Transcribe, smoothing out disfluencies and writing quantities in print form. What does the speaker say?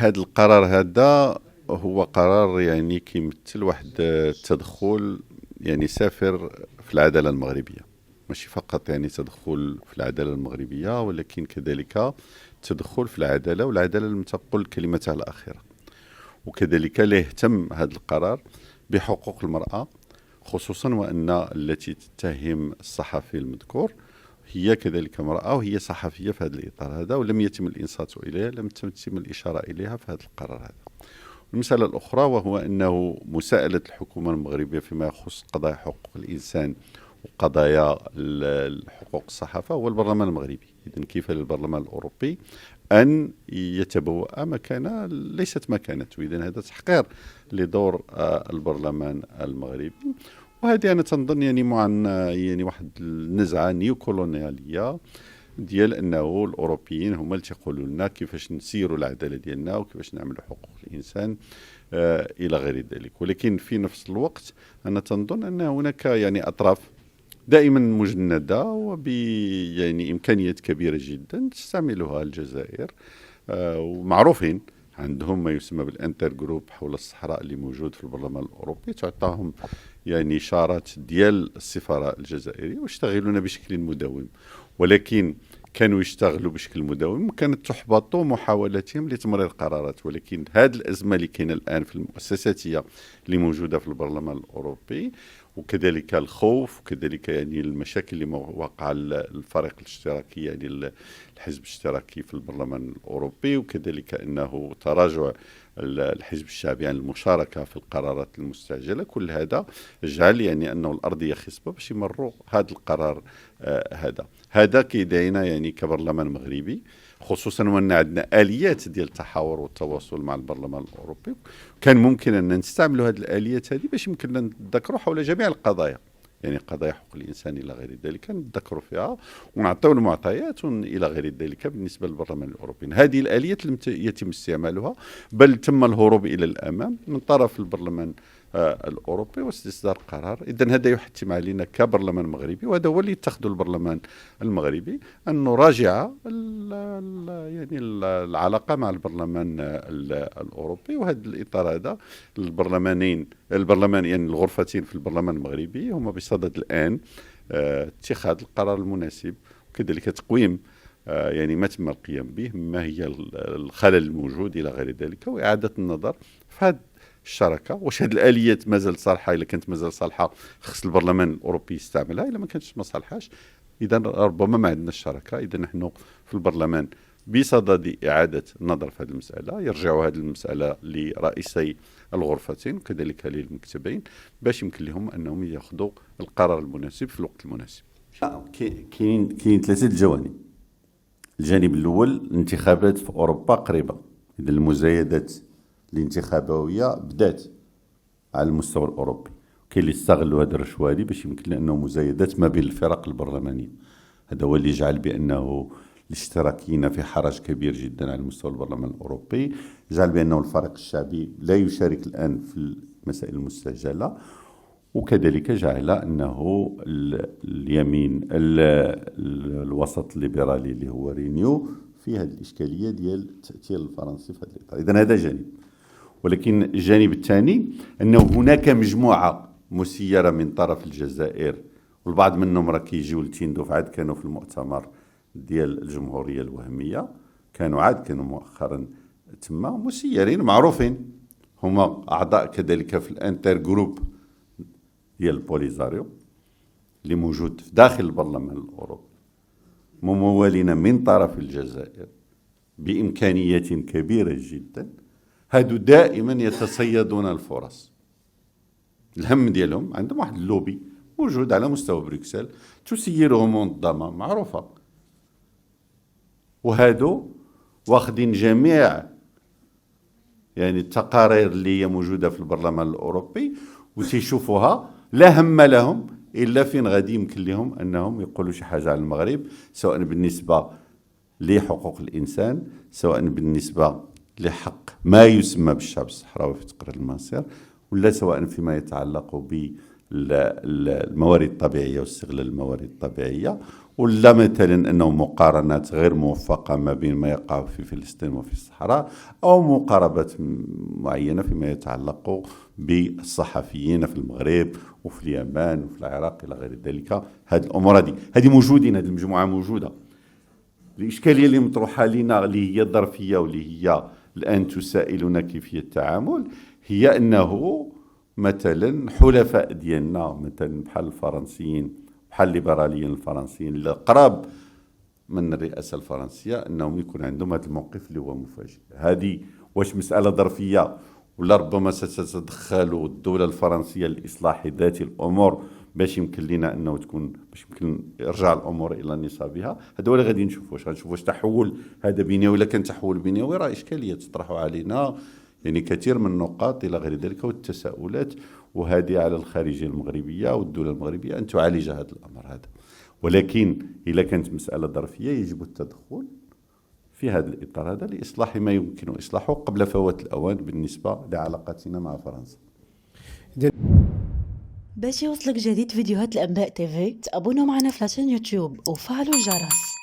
هذا القرار هذا هو قرار يعني كيمثل واحد التدخل يعني سافر في العدالة المغربية. ماشي فقط يعني تدخل في العدالة المغربية، ولكن كذلك تدخل في العدالة، والعدالة لم تقل كلمتها الأخيرة. وكذلك لا يهتم هذا القرار بحقوق المرأة، خصوصا وأن التي تتهم الصحفي المذكور هي كذلك امرأة وهي صحفية في هذا الإطار هذا، ولم يتم الإنصات إليها، لم تتم الإشارة إليها في هذا القرار هذا. المسألة الأخرى وهو أنه مساءلة الحكومة المغربية فيما يخص قضايا حقوق الإنسان وقضايا حقوق الصحافة هو البرلمان المغربي. إذن كيف للبرلمان الأوروبي أن يتبوأ مكانة ليست مكانته؟ إذن هذا تحقير لدور البرلمان المغربي. وهذه أنا تنظن يعني يعني واحد النزعة نيوكولونيالية ديال أنه الأوروبيين هما اللي تيقولوا لنا كيفاش نسيروا العدالة ديالنا وكيفاش نعملوا حقوق الإنسان إلى غير ذلك. ولكن في نفس الوقت أنا تنظن أن هناك يعني أطراف دائما مجندة يعني إمكانيات كبيرة جدا تستعملها الجزائر، ومعروفين عندهم ما يسمى بالانتر جروب حول الصحراء اللي موجود في البرلمان الأوروبي، تعطاهم يعني إشارات ديال السفارة الجزائرية ويشتغلون بشكل مداوم. ولكن كانوا يشتغلوا بشكل مداوم وكانت تحبط محاولاتهم لتمرير قرارات. ولكن هذه الأزمة اللي كاينه الآن في المؤسساتية اللي موجودة في البرلمان الأوروبي، وكذلك الخوف، وكذلك يعني المشاكل اللي وقع الفريق الاشتراكي يعني الحزب الاشتراكي في البرلمان الأوروبي، وكذلك أنه تراجع الحزب الشعبي عن المشاركة في القرارات المستعجلة، كل هذا جعل يعني أنه الأرضية خصبة باش يمروا هذا القرار هذا كيدعينا يعني كبرلمان مغربي، خصوصا وأن عندنا آليات ديال التحاور والتواصل مع البرلمان الأوروبي. كان ممكن أن نستعملوا هذه الآليات هذه باش يمكننا نتذكروا حول جميع القضايا، يعني قضايا حقوق الإنسان إلى غير ذلك نتذكروا فيها ونعطيو المعطيات إلى غير ذلك بالنسبة للبرلمان الأوروبي. هذه الآليات لم يتم استعمالها، بل تم الهروب إلى الأمام من طرف البرلمان الأوروبي واستصدار قرار. إذن هذا يحتم علينا كبرلمان مغربي، وهذا هو اللي يتخذه البرلمان المغربي، أن نراجع يعني العلاقة مع البرلمان الأوروبي. وهذا الإطار هذا البرلمان يعني الغرفتين في البرلمان المغربي هما بصدد الآن اتخاذ القرار المناسب، وكذلك تقويم يعني ما تم القيام به، ما هي الخلل الموجود إلى غير ذلك، وإعادة النظر في هذا الشراكة. واش هذه الآليات مازال صالحة؟ إلا كانت مازال صالحة خص البرلمان الأوروبي يستعملها، إلا ما كانتش ما صالحاش إذا ربما ما عندنا الشراكة. إذا نحن في البرلمان بصدد إعادة النظر في هذه المسألة، يرجعوا هذه المسألة لرئيسي الغرفتين وكذلك للمكتبين باش يمكن لهم أنهم يأخذوا القرار المناسب في الوقت المناسب. كاين ثلاثة الجوانب. الجانب الأول الانتخابات في أوروبا قريبة، إذا المزايدات الانتخابوية بدات على المستوى الأوروبي، كاين اللي استغلوا هذا الرشوة هذه باش يمكن لأنه مزايدات ما بين الفرق البرلمانية. هذا هو اللي جعل بأنه الاشتراكيين في حرج كبير جدا على مستوى البرلمان الأوروبي، جعل بأنه الفريق الشعبي لا يشارك الآن في المسائل المستعجلة، وكذلك جعل أنه اليمين الوسط الليبرالي اللي هو رينيو في هذه الإشكالية ديال التأثير الفرنسي في هذا الإطار. إذن هذا جانب. ولكن الجانب الثاني أنه هناك مجموعة مسيرة من طرف الجزائر، والبعض منهم راه كيجيو لتيندوف، عاد كانوا في المؤتمر ديال الجمهورية الوهمية، كانوا مؤخرا تما مسيرين معروفين، هما أعضاء كذلك في الانتر جروب ديال بوليزاريو اللي موجود داخل البرلمان الأوروبي، ممولين من طرف الجزائر بإمكانيات كبيرة جدا. هادو دائما يتصيدون الفرص. الهم ديالهم عندهم واحد اللوبي موجود على مستوى بروكسل تسيره منظمة معروفة، وهادو واخدين جميع يعني التقارير اللي هي موجودة في البرلمان الأوروبي وتيشوفوها، لا هم لهم إلا فين غادي يمكن لهم أنهم يقولوا شي حاجة على المغرب، سواء بالنسبة لحقوق الإنسان، سواء بالنسبة لحق ما يسمى بالشعب الصحراوي في تقرير المصير، ولا سواء فيما يتعلق الموارد الطبيعية واستغلال الموارد الطبيعية، ولا مثلا أنه مقارنات غير موفقة ما بين ما يقع في فلسطين وفي الصحراء، أو مقاربات معينة فيما يتعلق بالصحفيين في المغرب وفي اليمن وفي العراق إلى غير ذلك. هذه الأمور هذه موجودين، هذه المجموعة موجودة. الإشكالية اللي مطروحة لنا اللي هي الظرفية واللي هي الآن تسائلنا كيفية التعامل، هي أنه مثلا حلفاء ديالنا مثلا بحال الفرنسيين، بحال الليبراليين الفرنسيين اللي قراب من الرئاسة الفرنسية، أنهم يكون عندهم هذا الموقف اللي هو مفاجئ. هذه واش مسألة ظرفية، ولا ربما ستتدخل الدولة الفرنسية لإصلاح ذات الأمور باش يمكن لنا أنه تكون، باش يمكن يرجع الأمور إلى نصابها. هذا هو اللي غادي نشوفوا، واش تحول هذا بنيوي. ولا كان تحول بنيوي راه إشكالية تطرح علينا يعني كثير من النقاط إلى غير ذلك والتساؤلات، وهذه على الخارجية المغربية والدولة المغربية أن تعالج هذا الأمر هذا. ولكن إذا كانت مسألة ظرفية يجب التدخل في هذا الإطار هذا لإصلاح ما يمكن إصلاحه قبل فوات الأوان بالنسبة لعلاقاتنا مع فرنسا. باش يوصلك جديد فيديوهات الأنباء تيفي تابونوا معنا في لاشين يوتيوب وفعلوا الجرس.